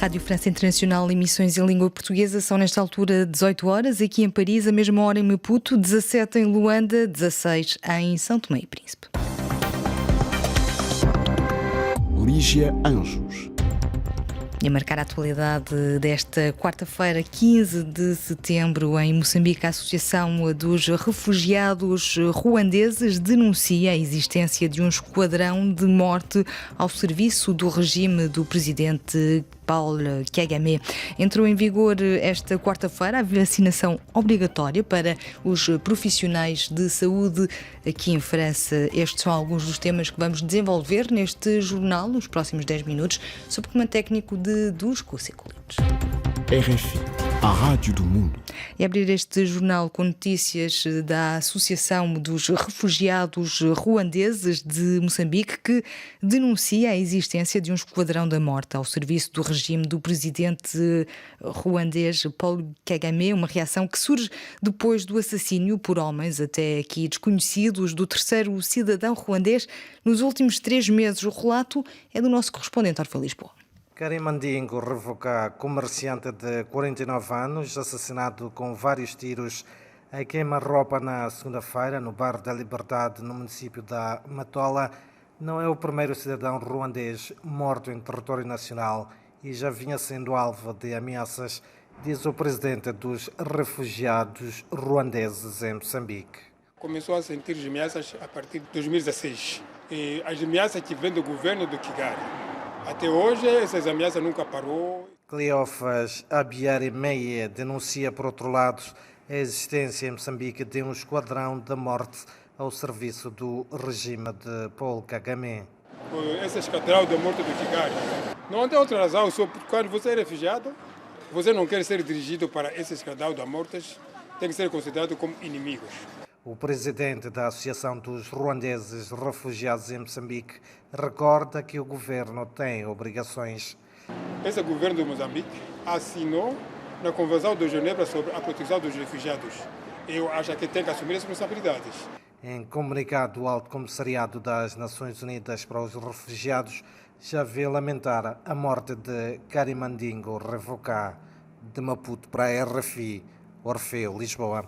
Rádio França Internacional, emissões em língua portuguesa, são nesta altura 18 horas, aqui em Paris, a mesma hora em Maputo, 17 em Luanda, 16 em São Tomé e Príncipe. Lígia Anjos. E a marcar a atualidade desta quarta-feira, 15 de setembro, em Moçambique, a Associação dos Refugiados Ruandeses denuncia a existência de um esquadrão de morte ao serviço do regime do presidente Paul Kagame. Entrou em vigor esta quarta-feira a vacinação obrigatória para os profissionais de saúde aqui em França. Estes são alguns dos temas que vamos desenvolver neste jornal nos próximos 10 minutos, sob o comando técnico de Dusko Secolitos. RFI, a Rádio do Mundo. E abrir este jornal com notícias da Associação dos Refugiados Ruandeses de Moçambique, que denuncia a existência de um esquadrão da morte ao serviço do regime do presidente ruandês Paul Kagame, uma reação que surge depois do assassínio por homens até aqui desconhecidos do terceiro cidadão ruandês nos últimos 3 meses. O relato é do nosso correspondente Orfeu Lisboa. Karim Mandingo Revoca, comerciante de 49 anos, assassinado com vários tiros a queima-roupa na segunda-feira no bairro da Liberdade, no município da Matola, não é o primeiro cidadão ruandês morto em território nacional e já vinha sendo alvo de ameaças, diz o presidente dos refugiados ruandeses em Moçambique. Começou a sentir ameaças a partir de 2016. E as ameaças que vêm do governo do Kigali. Até hoje, essas ameaças nunca parou. Cleofas Abiari Meia denuncia, por outro lado, a existência em Moçambique de um esquadrão da morte ao serviço do regime de Paul Kagame. Esse esquadrão da morte do Kigali não tem outra razão, só porque quando você é refugiado, você não quer ser dirigido para esse esquadrão da morte, tem que ser considerado como inimigos. O presidente da Associação dos Ruandeses Refugiados em Moçambique recorda que o governo tem obrigações. Esse governo de Moçambique assinou na Convenção de Genebra sobre a proteção dos refugiados. Eu acho que tem que assumir as responsabilidades. Em comunicado, o Alto Comissariado das Nações Unidas para os Refugiados já veio lamentar a morte de Karim Mandingo Revoca, de Maputo para a RFI. Orfeu, Lisboa.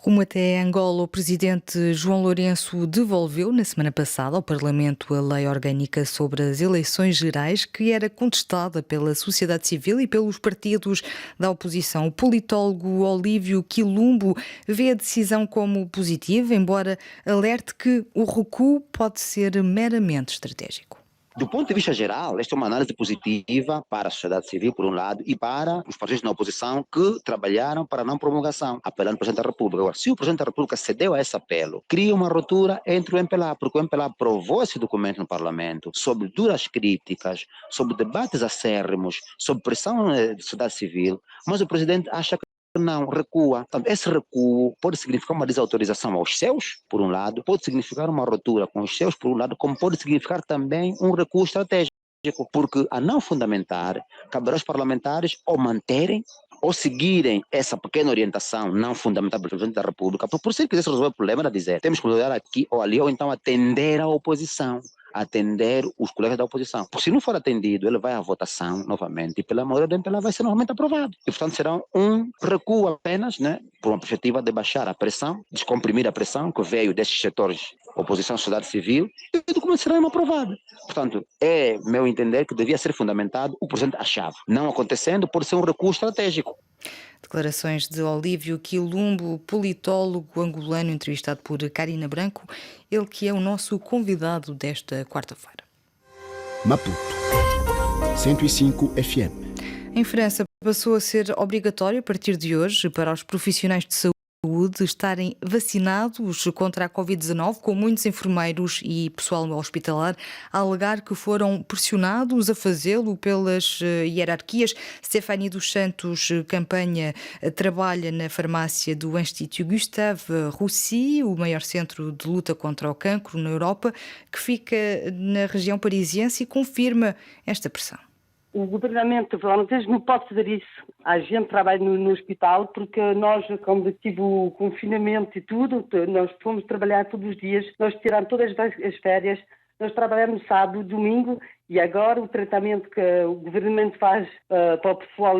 Rumo até Angola, o presidente João Lourenço devolveu na semana passada ao Parlamento a lei orgânica sobre as eleições gerais, que era contestada pela sociedade civil e pelos partidos da oposição. O politólogo Olívio Quilumbo vê a decisão como positiva, embora alerte que o recuo pode ser meramente estratégico. Do ponto de vista geral, esta é uma análise positiva para a sociedade civil, por um lado, e para os partidos na oposição que trabalharam para a não promulgação, apelando ao Presidente da República. Agora, se o Presidente da República cedeu a esse apelo, cria uma ruptura entre o MPLA, porque o MPLA aprovou esse documento no Parlamento, sob duras críticas, sob debates acérrimos, sob pressão da sociedade civil, mas o Presidente acha que não, recua. Então, esse recuo pode significar uma desautorização aos seus, por um lado, pode significar uma ruptura com os seus, por um lado, como pode significar também um recuo estratégico, porque a não fundamentar, caberá aos parlamentares ou manterem ou seguirem essa pequena orientação não fundamental pelo Presidente da República, por se ele quisesse resolver o problema, era dizer, temos que mudar aqui ou ali, ou então atender a oposição, atender os colegas da oposição. Porque se não for atendido, ele vai à votação novamente e pela maioria do MPLA vai ser novamente aprovado. E, portanto, será um recuo apenas, por uma perspectiva de baixar a pressão, descomprimir a pressão que veio desses setores, oposição, sociedade civil, e o documento será aprovado. Portanto, é meu entender que devia ser fundamentado o Presidente achava. Não acontecendo, pode ser um recuo estratégico. Declarações de Olívio Quilumbo, politólogo angolano, entrevistado por Karina Branco, ele que é o nosso convidado desta quarta-feira. Maputo 105 FM. Em França, passou a ser obrigatório a partir de hoje para os profissionais de saúde estarem vacinados contra a Covid-19, com muitos enfermeiros e pessoal hospitalar a alegar que foram pressionados a fazê-lo pelas hierarquias. Stéphanie dos Santos Campanha trabalha na farmácia do Institut Gustave Roussy, o maior centro de luta contra o cancro na Europa, que fica na região parisiense, e confirma esta pressão. O governamento francês não pode fazer isso. A gente trabalha no hospital porque nós, como tive o confinamento e tudo, nós fomos trabalhar todos os dias, nós tiramos todas as férias, Nós trabalhamos sábado, domingo e agora o tratamento que o governo faz para o pessoal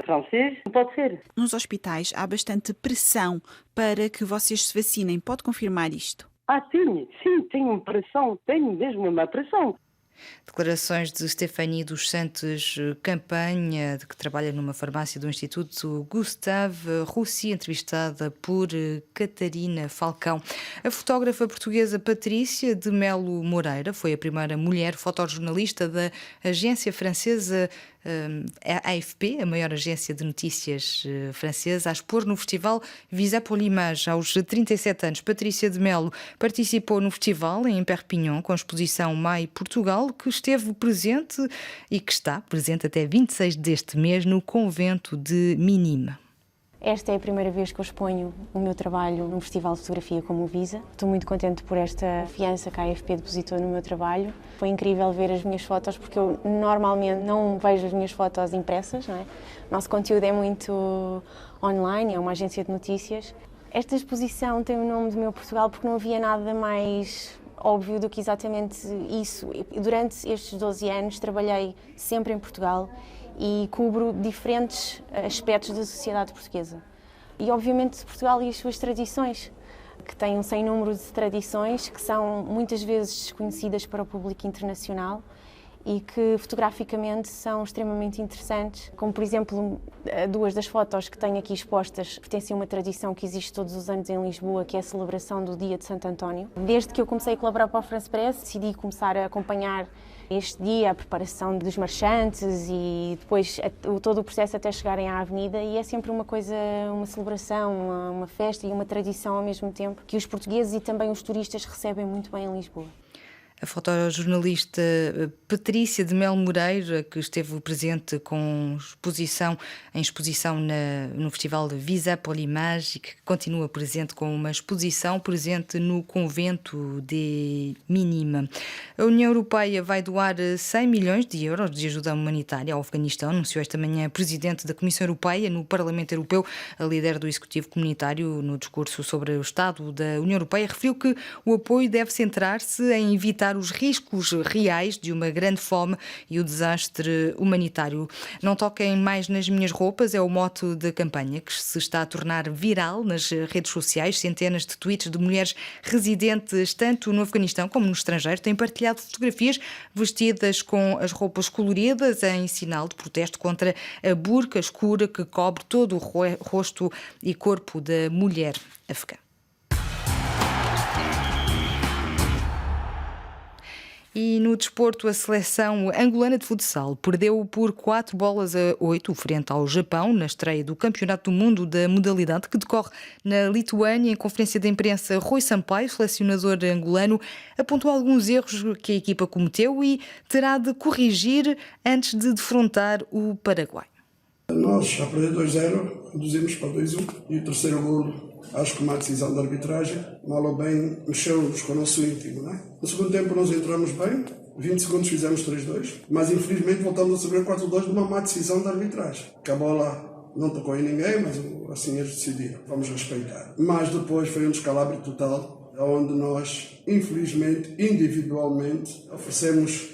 francês não pode ser. Nos hospitais há bastante pressão para que vocês se vacinem. Pode confirmar isto? Tenho pressão, tenho mesmo uma pressão. Declarações de Stéphanie dos Santos Campanha, que trabalha numa farmácia do Instituto Gustave Roussy, entrevistada por Catarina Falcão. A fotógrafa portuguesa Patrícia de Melo Moreira foi a primeira mulher fotojornalista da agência francesa AFP, a maior agência de notícias francesa, a expor no festival Visa pour l'Image. Aos 37 anos, Patrícia de Melo participou no festival em Perpignan com a exposição Mai Portugal, que esteve presente e que está presente até 26 deste mês no convento de Minime. Esta é a primeira vez que eu exponho o meu trabalho num festival de fotografia como o Visa. Estou muito contente por esta confiança que a AFP depositou no meu trabalho. Foi incrível ver as minhas fotos, porque eu normalmente não vejo as minhas fotos impressas, não é? O nosso conteúdo é muito online, é uma agência de notícias. Esta exposição tem o nome do meu Portugal porque não havia nada mais óbvio do que exatamente isso. Durante estes 12 anos trabalhei sempre em Portugal e cubro diferentes aspectos da sociedade portuguesa. E, obviamente, Portugal e as suas tradições, que têm um sem número de tradições que são muitas vezes desconhecidas para o público internacional e que fotograficamente são extremamente interessantes, como por exemplo duas das fotos que tenho aqui expostas pertencem a uma tradição que existe todos os anos em Lisboa, que é a celebração do Dia de Santo António. Desde que eu comecei a colaborar para o France Press, decidi começar a acompanhar este dia, a preparação dos marchantes e depois todo o processo até chegarem à avenida, e é sempre uma coisa, uma celebração, uma festa e uma tradição ao mesmo tempo, que os portugueses e também os turistas recebem muito bem em Lisboa. A fotojornalista Patrícia de Melo Moreira, que esteve presente com exposição no Festival de Visa pour l'Image e que continua presente com uma exposição presente no convento de Minime. A União Europeia vai doar 100 milhões de euros de ajuda humanitária ao Afeganistão, anunciou esta manhã a Presidente da Comissão Europeia no Parlamento Europeu. A líder do Executivo Comunitário, no discurso sobre o Estado da União Europeia, referiu que o apoio deve centrar-se em evitar os riscos reais de uma grande fome e o desastre humanitário. Não toquem mais nas minhas roupas é o mote da campanha, que se está a tornar viral nas redes sociais. Centenas de tweets de mulheres residentes tanto no Afeganistão como no estrangeiro têm partilhado fotografias vestidas com as roupas coloridas em sinal de protesto contra a burca escura que cobre todo o rosto e corpo da mulher afegã. E no desporto, a seleção angolana de futsal perdeu por 4-8 frente ao Japão na estreia do Campeonato do Mundo da modalidade que decorre na Lituânia. Em conferência de imprensa, Rui Sampaio, selecionador angolano, apontou alguns erros que a equipa cometeu e terá de corrigir antes de defrontar o Paraguai. Nós, a perder 2-0, reduzimos para 2-1 e o terceiro golo, acho que uma decisão de arbitragem, mal ou bem, mexeu-nos com o nosso íntimo, não é? No segundo tempo nós entramos bem, 20 segundos fizemos 3-2, mas infelizmente voltamos a sofrer 4-2 de uma má decisão de arbitragem. Que a bola não tocou em ninguém, mas assim eles decidiram, vamos respeitar. Mas depois foi um descalabro total, onde nós, infelizmente, individualmente, oferecemos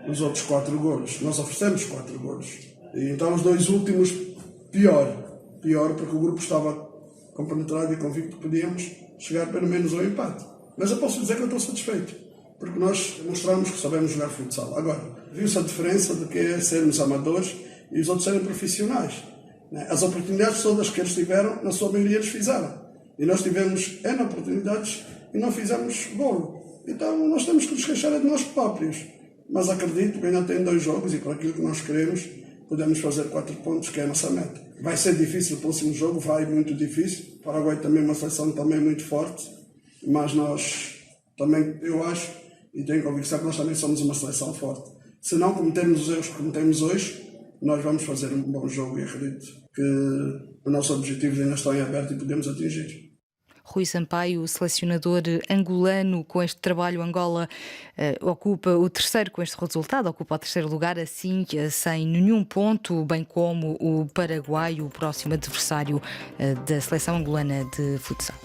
os outros 4 golos. Nós oferecemos 4 golos. E então os 2 últimos, pior porque o grupo estava compenetrado e convicto que podíamos chegar pelo menos ao empate. Mas eu posso dizer que eu estou satisfeito, porque nós mostramos que sabemos jogar futsal. Agora, viu-se a diferença de que é sermos amadores e os outros serem profissionais. As oportunidades todas que eles tiveram, na sua maioria eles fizeram. E nós tivemos N oportunidades e não fizemos golo. Então nós temos que nos queixar de nós próprios. Mas acredito que ainda tem 2 jogos e por aquilo que nós queremos, podemos fazer 4 pontos, que é a nossa meta. Vai ser difícil o próximo jogo, vai muito difícil. O Paraguai também é uma seleção também muito forte, mas nós também, eu acho, e tenho convicção que nós também somos uma seleção forte. Se não cometermos os erros que cometemos hoje, nós vamos fazer um bom jogo e acredito que os nossos objetivos ainda estão em aberto e podemos atingir. Rui Sampaio, selecionador angolano, com este trabalho, Angola ocupa o terceiro, com este resultado, ocupa o terceiro lugar, assim, sem nenhum ponto, bem como o Paraguai, o próximo adversário da seleção angolana de futsal.